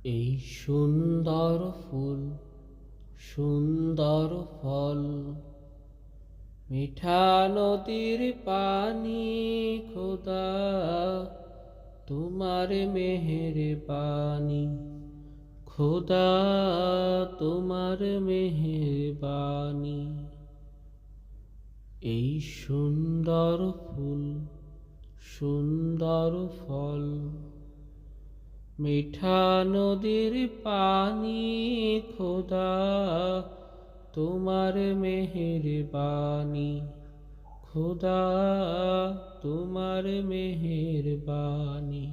এই সুন্দর ফুল, সুন্দর ফল, মিঠা নদীর পানি, খোদা তোমার মেহেরবানি, খোদা তোমার মেহেরবানি। এই সুন্দর ফুল, সুন্দর ফল, মিঠা নদীর পানি, খোদা তোমার মেহেরবানি, খোদা তোমার মেহেরবানি।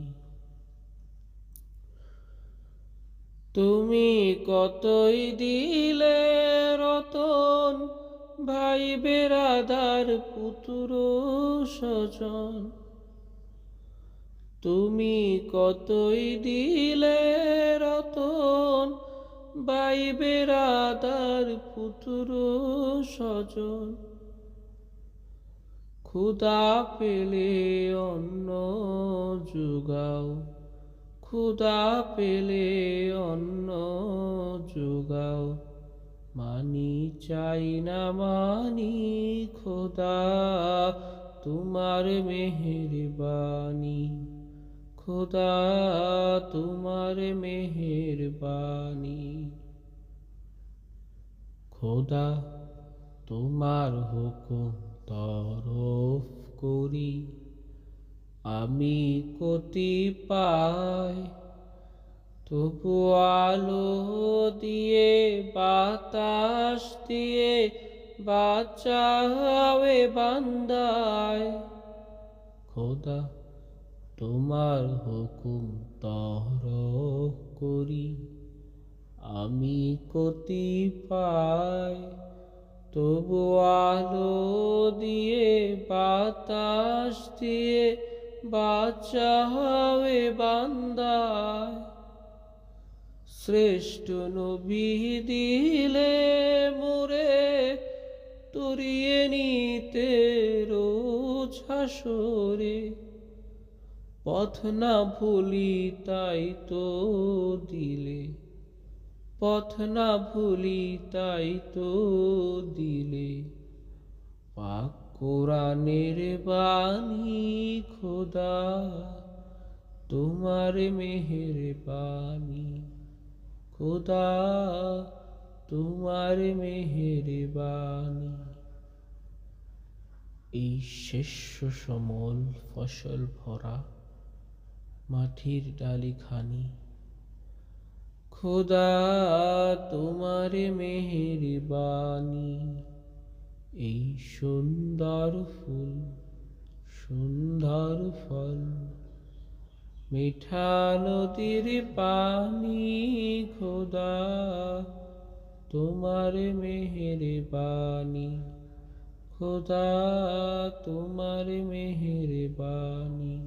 তুমি কতই দিলে রতন, ভাই বেরাদার পুত্র স্বজন। তুমি কতই দিলে রতন, ভাই বেরাদার পুত্র স্বজন। ক্ষুধা পেলে অন্ন যোগাও, ক্ষুধা পেলে অন্ন যোগাও। মানি চাই না মানি, খোদা তোমার মেহেরবানি, খোদা তোমার মেহেরবানি। খোদা তোমার হুকুম তরফ করি, আমি কতি পাই। তবু আলো দিয়ে বাতাস দিয়ে বাঁচাবে বান্দায়। খোদা তোমার হুকুম তরফ করি, আমি কতি পাই। তবু আলো দিয়ে বাতাস দিয়ে বাঁচাবে বান্দায়। শ্রেষ্ঠ নবী দিলে মোরে তরিয়ে নিতে রোজ হাসরে। পথ না ভুলি তাই তো দিলে, পথ না ভুলি তাই তো দিলে। পাক কোরআনের বাণী, খোদা তোমার মেহেরবানি, খোদা তোমার মেহেরবানি। এই শস্য সমল ফসল ভরা মাটির ডালিখানি, খোদা তোমার মেহেরবানি। এই সুন্দর ফুল, সুন্দর ফল, মিঠা নদীর পানি, খোদা তোমার মেহেরবানি, খোদা তোমার মেহেরবানি।